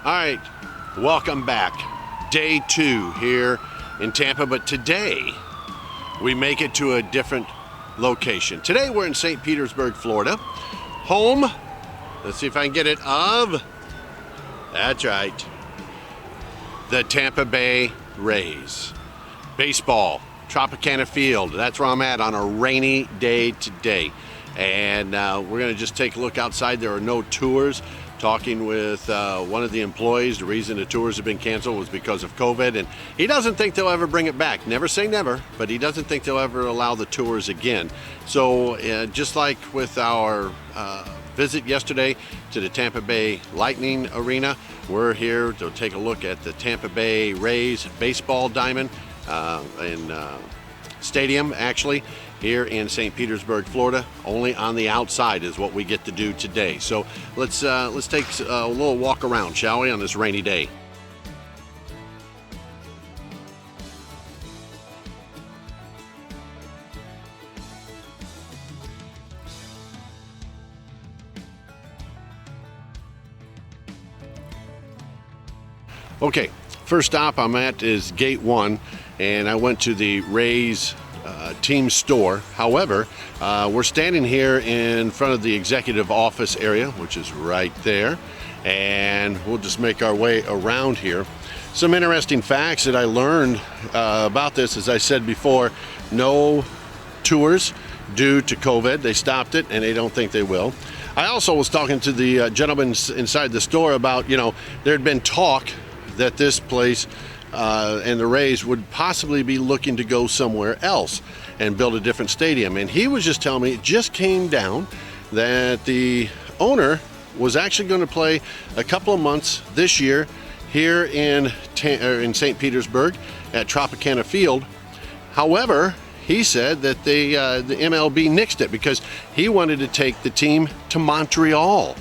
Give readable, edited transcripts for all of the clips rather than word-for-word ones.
All right, welcome back. Day 2 here in Tampa, but today we make it to a different location. Today we're in St. Petersburg, Florida. Home, let's see if I can get it, that's right, the Tampa Bay Rays. Baseball, Tropicana Field, that's where I'm at on a rainy day today. And we're gonna just take a look outside. There are no tours. Talking with one of the employees, the reason the tours have been canceled was because of COVID, and he doesn't think they'll ever bring it back. Never say never, but he doesn't think they'll ever allow the tours again. So just like with our visit yesterday to the Tampa Bay Lightning Arena, we're here to take a look at the Tampa Bay Rays baseball diamond and stadium, actually, here in St. Petersburg, Florida. Only on the outside is what we get to do today. So let's take a little walk around, shall we, on this rainy day. Okay, first stop I'm at is Gate 1, and I went to the Rays team store. However, we're standing here in front of the executive office area, which is right there, and we'll just make our way around here. Some interesting facts that I learned about this, as I said before, no tours due to COVID. They stopped it, and they don't think they will. I also was talking to the gentleman inside the store about, there had been talk that this place and the Rays would possibly be looking to go somewhere else and build a different stadium. And he was just telling me it just came down that the owner was actually going to play a couple of months this year here in St. Petersburg at Tropicana Field. However, he said that the MLB nixed it because he wanted to take the team to Montreal.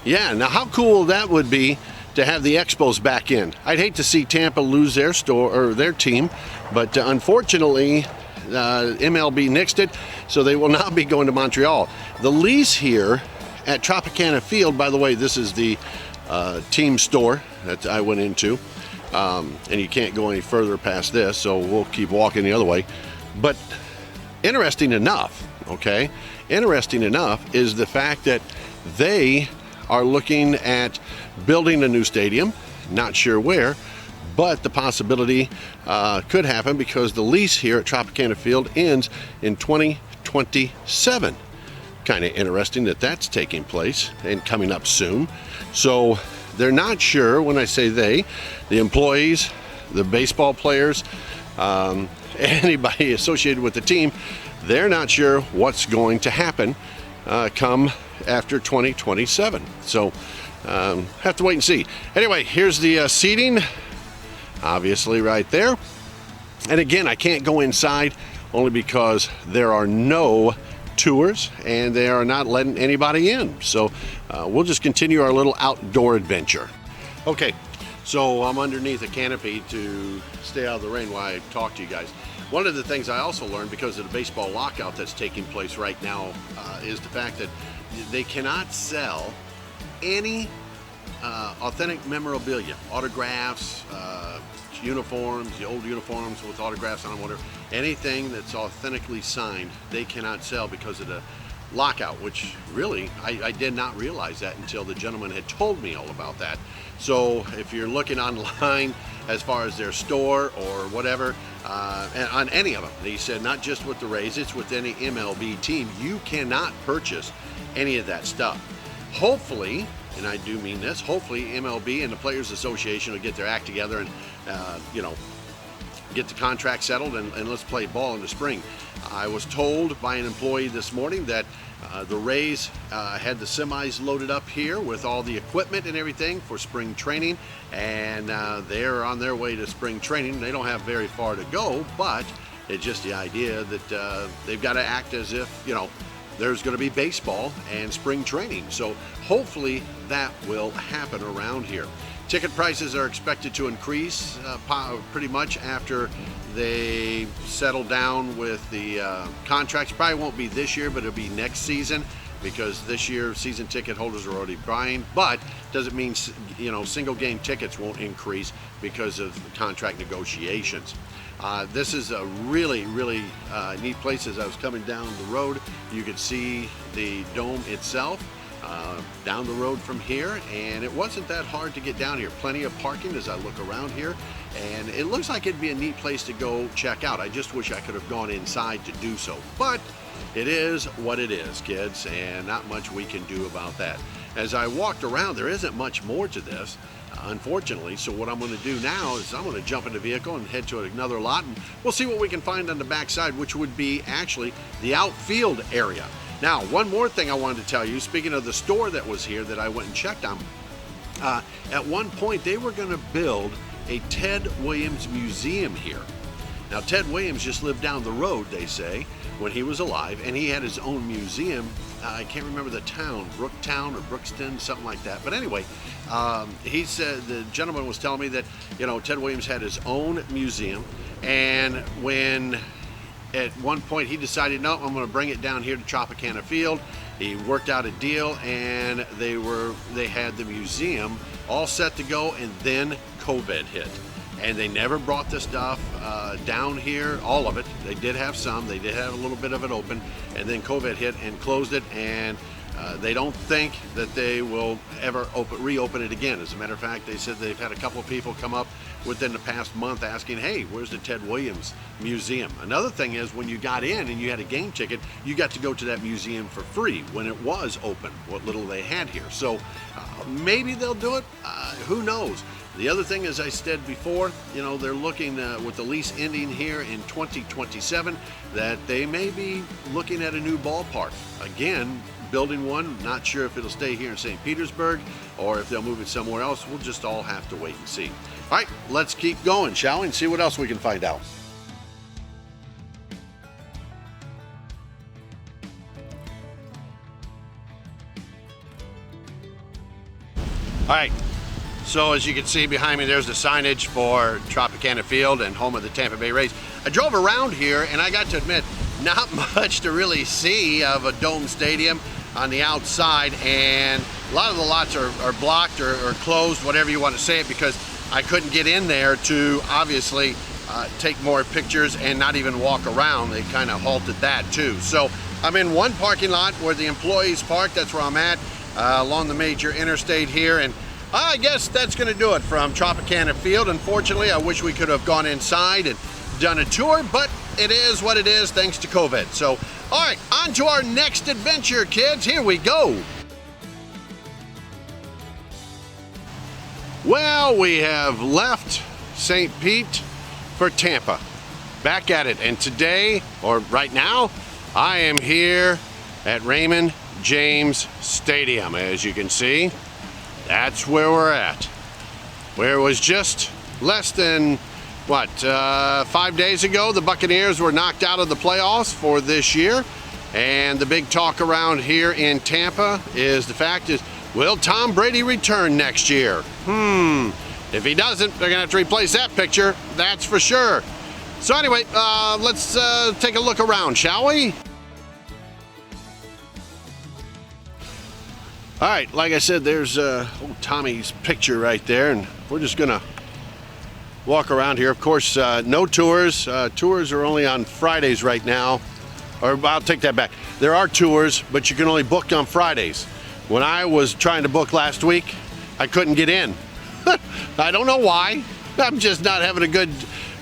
Yeah, now how cool that would be to have the Expos back in. I'd hate to see Tampa lose their their team, but unfortunately, MLB nixed it, so they will not be going to Montreal. The lease here at Tropicana Field, by the way, this is the team store that I went into, and you can't go any further past this, so we'll keep walking the other way. But interesting enough, interesting enough is the fact that they are looking at building a new stadium, not sure where, but the possibility could happen because the lease here at Tropicana Field ends in 2027. Kind of interesting that that's taking place and coming up soon. So they're not sure. When I say they, the employees, the baseball players, anybody associated with the team, they're not sure what's going to happen come after 2027. So have to wait and see. Anyway, here's the seating, obviously right there. And again, I can't go inside only because there are no tours and they are not letting anybody in. So we'll just continue our little outdoor adventure. Okay, so I'm underneath a canopy to stay out of the rain while I talk to you guys. One of the things I also learned because of the baseball lockout that's taking place right now is the fact that they cannot sell any authentic memorabilia, autographs, uniforms, the old uniforms with autographs on them, whatever, anything that's authentically signed, they cannot sell because of the lockout, which really, I did not realize that until the gentleman had told me all about that. So if you're looking online as far as their store or whatever, and on any of them, he said not just with the Rays, it's with any MLB team, you cannot purchase any of that stuff. Hopefully, and I do mean this, hopefully MLB and the Players Association will get their act together and get the contract settled and let's play ball in the spring. I was told by an employee this morning that the Rays had the semis loaded up here with all the equipment and everything for spring training, and they're on their way to spring training. They don't have very far to go, but it's just the idea that they've got to act as if, there's going to be baseball and spring training. So hopefully that will happen around here. Ticket prices are expected to increase pretty much after they settle down with the contracts. Probably won't be this year, but it'll be next season. because this year season ticket holders are already buying, but doesn't mean, you know, single game tickets won't increase because of contract negotiations. This is a really neat place. As I was coming down the road, you could see the dome itself down the road from here, and it wasn't that hard to get down here. Plenty of parking as I look around here, and it looks like it'd be a neat place to go check out. I just wish I could have gone inside to do so, but it is what it is, kids, and not much we can do about that. As I walked around, there isn't much more to this, unfortunately, so what I'm going to do now is I'm going to jump in the vehicle and head to another lot, and we'll see what we can find on the backside, which would be actually the outfield area. Now, one more thing I wanted to tell you, speaking of the store that was here that I went and checked on, at one point they were going to build a Ted Williams museum here. Now, Ted Williams just lived down the road, they say, when he was alive, and he had his own museum. I can't remember the town, Brooktown or Brookston, something like that. But anyway, he said, the gentleman was telling me that, you know, Ted Williams had his own museum, and when at one point he decided, no, I'm going to bring it down here to Tropicana Field. He worked out a deal, and they had the museum all set to go, and then COVID hit. And they never brought the stuff down here, all of it. They did have some, they did have a little bit of it open, and then COVID hit and closed it, and they don't think that they will ever reopen it again. As a matter of fact, they said they've had a couple of people come up within the past month asking, hey, where's the Ted Williams Museum? Another thing is, when you got in and you had a game ticket, you got to go to that museum for free when it was open, what little they had here. So maybe they'll do it, who knows? The other thing, as I said before, you know, they're looking with the lease ending here in 2027, that they may be looking at a new ballpark. Again, building one, not sure if it'll stay here in St. Petersburg or if they'll move it somewhere else. We'll just all have to wait and see. All right, let's keep going, shall we, and see what else we can find out. All right. So as you can see behind me, there's the signage for Tropicana Field and home of the Tampa Bay Rays. I drove around here, and I got to admit, not much to really see of a dome stadium on the outside, and a lot of the lots are blocked or closed, whatever you want to say it, because I couldn't get in there to obviously take more pictures and not even walk around. They kind of halted that too. So I'm in one parking lot where the employees park. That's where I'm at, along the major interstate here, and I guess that's going to do it from Tropicana Field. Unfortunately, I wish we could have gone inside and done a tour, but it is what it is thanks to COVID. So, all right, on to our next adventure, kids. Here we go. Well, we have left St. Pete for Tampa. Back at it. And today, or right now, I am here at Raymond James Stadium. As you can see, that's where we're at. Where it was just less than, 5 days ago, the Buccaneers were knocked out of the playoffs for this year. And the big talk around here in Tampa is the fact is, will Tom Brady return next year? If he doesn't, they're gonna have to replace that picture, that's for sure. So anyway, let's take a look around, shall we? All right, like I said, there's Tommy's picture right there, and we're just gonna walk around here. Of course, no tours. Tours are only on Fridays right now. Or I'll take that back. There are tours, but you can only book on Fridays. When I was trying to book last week, I couldn't get in. I don't know why. I'm just not having a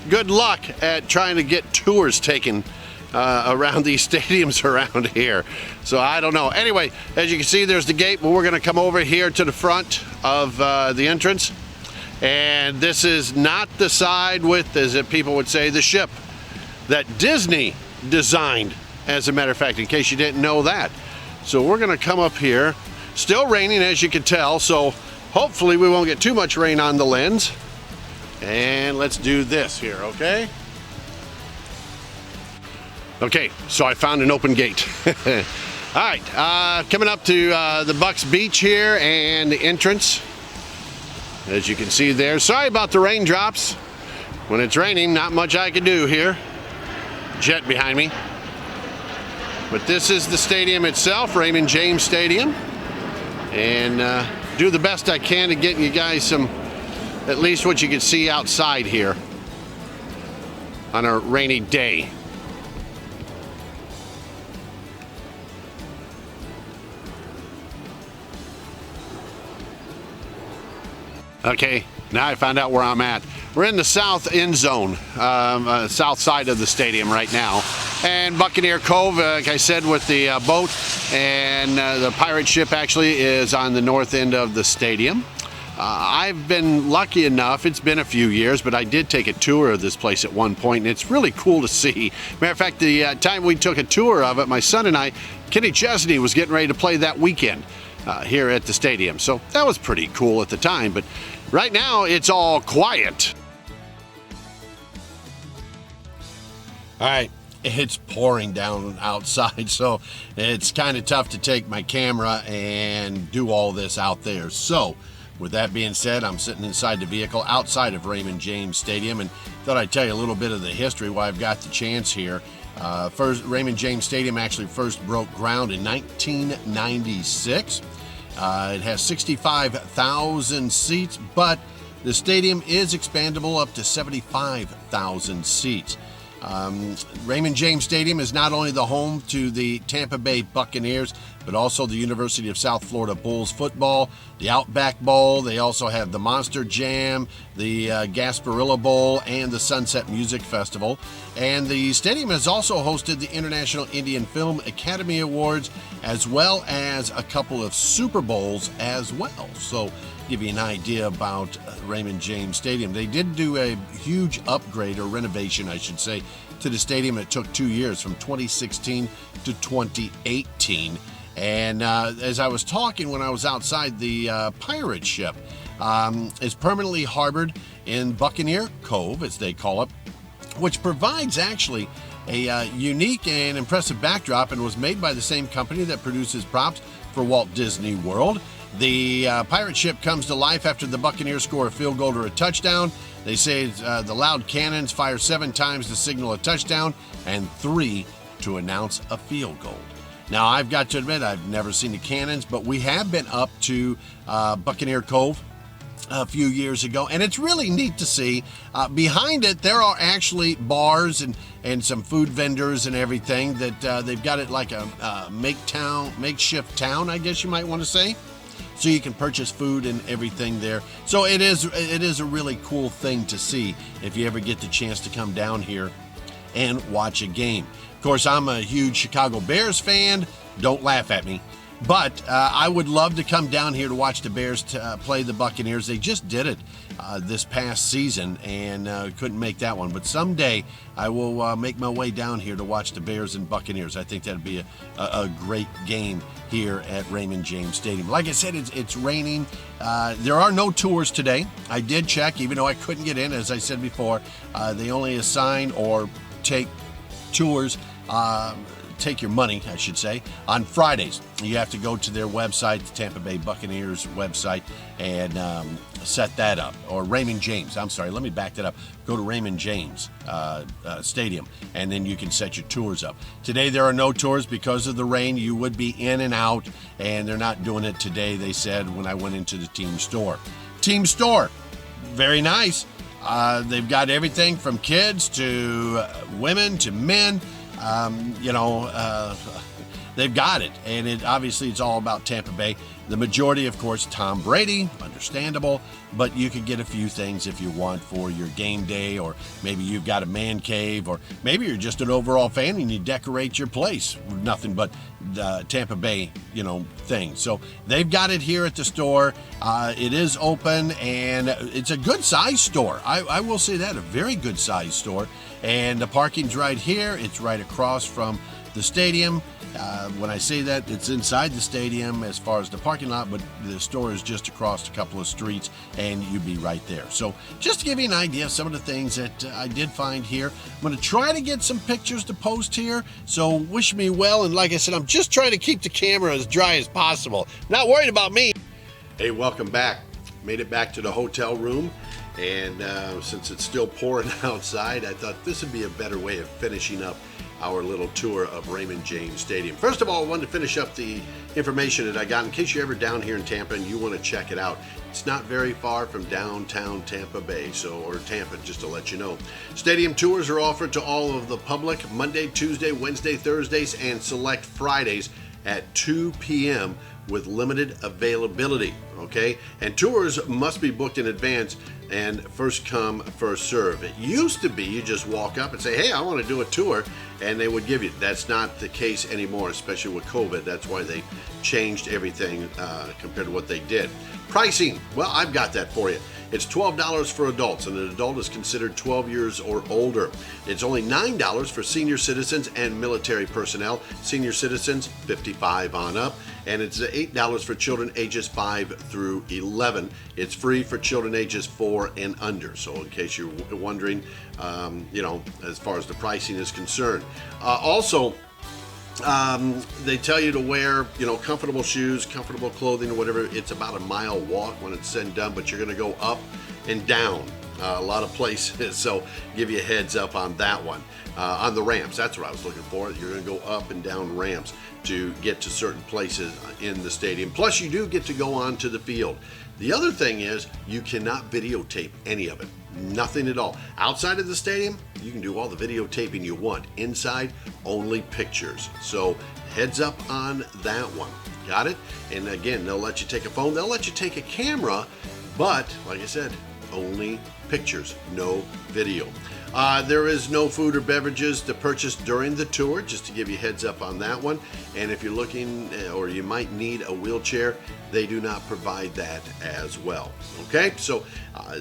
good luck at trying to get tours taken around these stadiums around here. So I don't know. Anyway, as you can see, there's the gate, but we're going to come over here to the front of the entrance. And this is not the side with, as people would say, the ship that Disney designed, as a matter of fact, in case you didn't know that. So we're going to come up here. Still raining, as you can tell, so hopefully we won't get too much rain on the lens. And let's do this here, okay? Okay, so I found an open gate. All right, coming up to the Bucs beach here and the entrance. As you can see there, sorry about the raindrops. When it's raining, not much I can do here. Jet behind me. But this is the stadium itself, Raymond James Stadium. And do the best I can to get you guys some, at least what you can see outside here on a rainy day. Okay, now I found out where I'm at. We're in the south end zone, south side of the stadium right now. And Buccaneer Cove, like I said, with the boat and the pirate ship actually is on the north end of the stadium. I've been lucky enough, it's been a few years, but I did take a tour of this place at one point, and it's really cool to see. Matter of fact, the time we took a tour of it, my son and I, Kenny Chesney was getting ready to play that weekend here at the stadium. So that was pretty cool at the time, but right now it's all quiet. All right, it's pouring down outside, so it's kind of tough to take my camera and do all this out there. So with that being said, I'm sitting inside the vehicle outside of Raymond James Stadium, and thought I'd tell you a little bit of the history why I've got the chance here. First, Raymond James Stadium actually first broke ground in 1996. It has 65,000 seats, but the stadium is expandable up to 75,000 seats. Raymond James Stadium is not only the home to the Tampa Bay Buccaneers, but also the University of South Florida Bulls football, the Outback Bowl. They also have the Monster Jam, the Gasparilla Bowl, and the Sunset Music Festival. And the stadium has also hosted the International Indian Film Academy Awards, as well as a couple of Super Bowls as well. So give you an idea about Raymond James Stadium. They did do a huge upgrade, or renovation I should say, to the stadium. It took 2 years, from 2016 to 2018. And as I was talking when I was outside, the pirate ship is permanently harbored in Buccaneer Cove, as they call it, which provides actually a unique and impressive backdrop, and was made by the same company that produces props for Walt Disney World. The pirate ship comes to life after the Buccaneers score a field goal or a touchdown. They say the loud cannons fire 7 times to signal a touchdown and 3 to announce a field goal. Now, I've got to admit, I've never seen the cannons, but we have been up to Buccaneer Cove a few years ago, and it's really neat to see. Behind it, there are actually bars and some food vendors and everything that they've got it like a makeshift town, I guess you might want to say. So you can purchase food and everything there. So it is a really cool thing to see if you ever get the chance to come down here and watch a game. Of course, I'm a huge Chicago Bears fan. Don't laugh at me. But I would love to come down here to watch the Bears play the Buccaneers. They just did it this past season, and couldn't make that one. But someday I will make my way down here to watch the Bears and Buccaneers. I think that'd be a great game here at Raymond James Stadium. Like I said, it's raining. There are no tours today. I did check, even though I couldn't get in, as I said before. They only assign or take tours, take your money, I should say, on Fridays. You have to go to their website, the Tampa Bay Buccaneers website, and set that up. Or Raymond James, I'm sorry, let me back that up. Go to Raymond James Stadium, and then you can set your tours up. Today there are no tours because of the rain. You would be in and out, and they're not doing it today, they said, when I went into the team store. Team store, very nice. They've got everything from kids to women to men. They've got it, and obviously it's all about Tampa Bay. The majority, of course, Tom Brady, understandable, but you could get a few things if you want for your game day, or maybe you've got a man cave, or maybe you're just an overall fan and you decorate your place with nothing but the Tampa Bay, thing. So they've got it here at the store. It is open, and it's a good size store. I will say that, a very good size store. And the parking's right here. It's right across from the stadium. When I say that, it's inside the stadium as far as the parking lot, but the store is just across a couple of streets, and you'd be right there. So just to give you an idea of some of the things that I did find here, I'm going to try to get some pictures to post here, so wish me well. And like I said, I'm just trying to keep the camera as dry as possible. Not worried about me. Hey, welcome back. Made it back to the hotel room. And since it's still pouring outside, I thought this would be a better way of finishing up our little tour of Raymond James Stadium. First of all, I wanted to finish up the information that I got in case you're ever down here in Tampa and you want to check it out. It's not very far from downtown Tampa Bay, or Tampa, just to let you know. Stadium tours are offered to all of the public Monday, Tuesday, Wednesday, Thursdays, and select Fridays at 2 p.m. with limited availability, okay? And tours must be booked in advance and first come, first serve. It used to be you just walk up and say, hey, I want to do a tour, and they would give you. That's not the case anymore, especially with COVID. That's why they changed everything compared to what they did. Pricing, well, I've got that for you. It's $12 for adults, and an adult is considered 12 years or older. It's only $9 for senior citizens and military personnel. Senior citizens, 55 on up. And it's $8 for children ages 5 through 11. It's free for children ages 4 and under. So in case you're wondering, as far as the pricing is concerned. They tell you to wear, comfortable shoes, comfortable clothing, or whatever. It's about a mile walk when it's said and done, but you're going to go up and down a lot of places. So give you a heads up on that one. On the ramps, that's what I was looking for. You're going to go up and down ramps to get to certain places in the stadium. Plus, you do get to go on to the field. The other thing is you cannot videotape any of it. Nothing at all. Outside of the stadium, you can do all the videotaping you want. Inside, only pictures. So heads up on that one. Got it? And again, they'll let you take a phone. They'll let you take a camera, but like I said, only pictures, no video. There is no food or beverages to purchase during the tour, just to give you a heads up on that one. And if you're looking or you might need a wheelchair, they do not provide that as well. Okay, so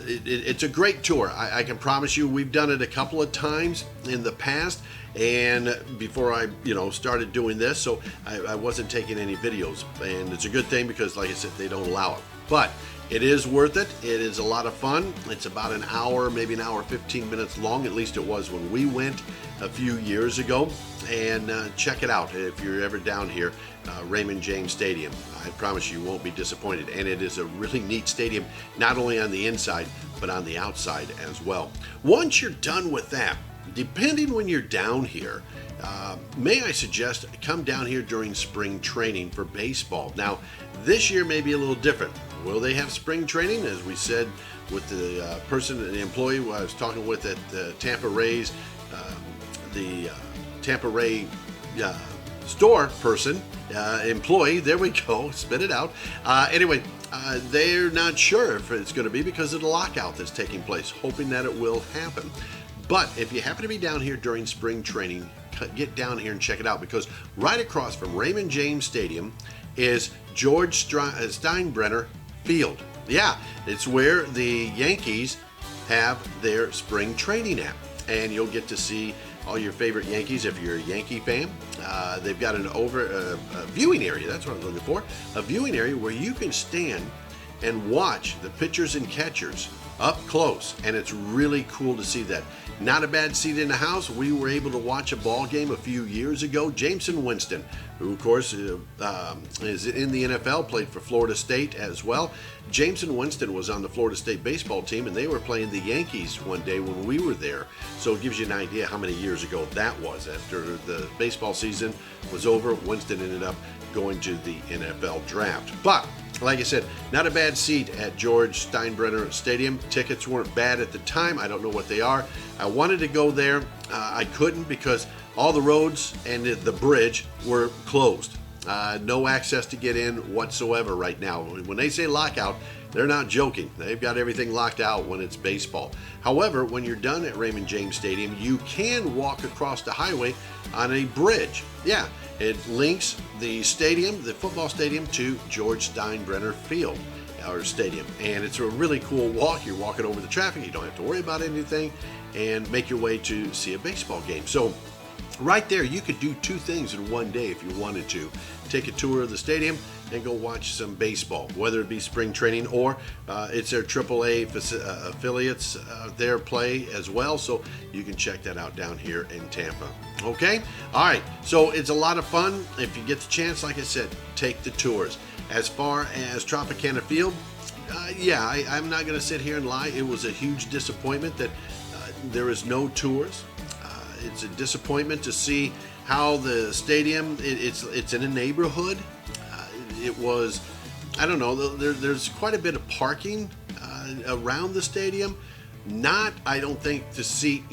it's a great tour. I can promise you we've done it a couple of times in the past, and before I started doing this, so I wasn't taking any videos, and it's a good thing because like I said, they don't allow it. But it is worth it. It is a lot of fun. It's about an hour, maybe an hour, 15 minutes long. At least it was when we went a few years ago. And check it out if you're ever down here, Raymond James Stadium. I promise you won't be disappointed. And it is a really neat stadium, not only on the inside, but on the outside as well. Once you're done with that, depending when you're down here, may I suggest come down here during spring training for baseball. Now, this year may be a little different. Will they have spring training? As we said with the the employee who I was talking with at the Tampa Rays, the Tampa Ray store person, employee, there we go, spit it out. Anyway, they're not sure if it's going to be because of the lockout that's taking place, hoping that it will happen. But if you happen to be down here during spring training, get down here and check it out, because right across from Raymond James Stadium is George Steinbrenner Field. Yeah, it's where the Yankees have their spring training at. And you'll get to see all your favorite Yankees if you're a Yankee fan. They've got a viewing area, that's what I'm looking for, a viewing area where you can stand and watch the pitchers and catchers up close, and it's really cool to see that. Not a bad seat in the house. We were able to watch a ball game a few years ago. Jameson Winston, who of course is in the NFL, played for Florida State as well. Jameson Winston was on the Florida State baseball team, and they were playing the Yankees one day when we were there. So it gives you an idea how many years ago that was. After the baseball season was over, Winston ended up going to the NFL draft. But like I said, not a bad seat at George Steinbrenner Stadium. Tickets weren't bad at the time. I don't know what they are. I wanted to go there. I couldn't because all the roads and the bridge were closed. No access to get in whatsoever right now. When they say lockout, they're not joking. They've got everything locked out when it's baseball. However, when you're done at Raymond James Stadium, you can walk across the highway on a bridge. Yeah, it links the stadium, the football stadium, to George Steinbrenner Field, or stadium. And it's a really cool walk. You're walking over the traffic. You don't have to worry about anything, and make your way to see a baseball game. So right there, you could do two things in one day if you wanted to. Take a tour of the stadium and go watch some baseball, whether it be spring training or it's their AAA affiliates, their play as well. So you can check that out down here in Tampa. Okay? All right. So it's a lot of fun. If you get the chance, like I said, take the tours. As far as Tropicana Field, I'm not going to sit here and lie. It was a huge disappointment that there is no tours. It's a disappointment to see how the stadium, it's in a neighborhood. It was, I don't know, there's quite a bit of parking around the stadium. Not, I don't think, to seat,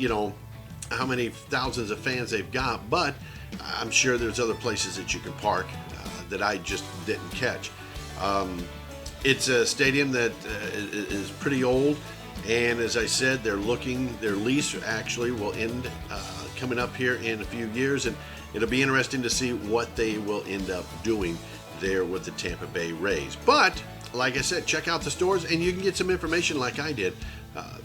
how many thousands of fans they've got, but I'm sure there's other places that you can park that I just didn't catch. It's a stadium that is pretty old, and as I said, their lease actually will end coming up here in a few years, and it'll be interesting to see what they will end up doing there with the Tampa Bay Rays. But like I said, check out the stores, and you can get some information like I did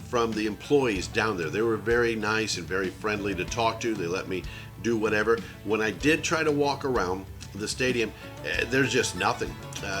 from the employees down there. They were very nice and very friendly to talk to. They let me do whatever. When I did try to walk around the stadium, there's just nothing.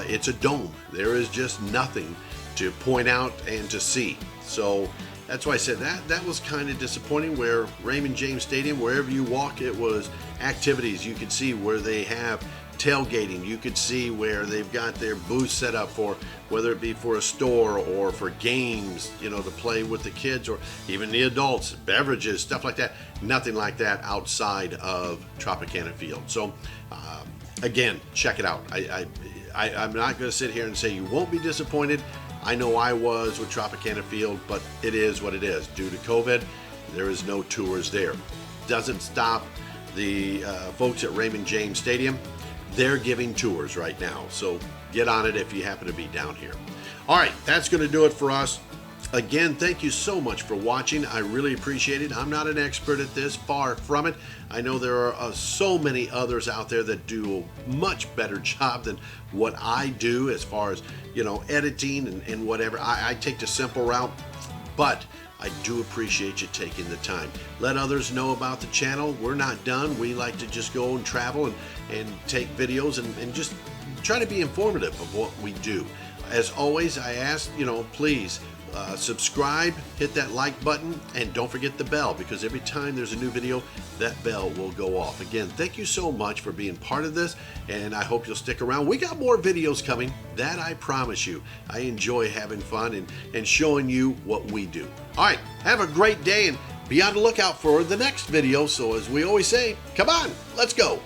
It's a dome. There is just nothing to point out and to see. So that's why I said that was kind of disappointing. Where Raymond James Stadium, wherever you walk, it was activities. You could see where they have tailgating. You could see where they've got their booths set up for, whether it be for a store or for games, to play with the kids or even the adults, beverages, stuff like that. Nothing like that outside of Tropicana Field. So again, check it out. I'm not going to sit here and say you won't be disappointed. I know I was with Tropicana Field, but it is what it is. Due to COVID, there is no tours there. Doesn't stop the folks at Raymond James Stadium. They're giving tours right now, so get on it if you happen to be down here. All right, that's going to do it for us. Again, thank you so much for watching. I really appreciate it. I'm not an expert at this, far from it. I know there are so many others out there that do a much better job than what I do as far as, editing and whatever. I take the simple route, but I do appreciate you taking the time. Let others know about the channel. We're not done. We like to just go and travel and take videos and just try to be informative of what we do. As always, I ask, please subscribe, hit that like button, and don't forget the bell, because every time there's a new video, that bell will go off. Again, thank you so much for being part of this, and I hope you'll stick around. We got more videos coming, that I promise you. I enjoy having fun and showing you what we do. All right, have a great day, and be on the lookout for the next video. So as we always say, come on, let's go.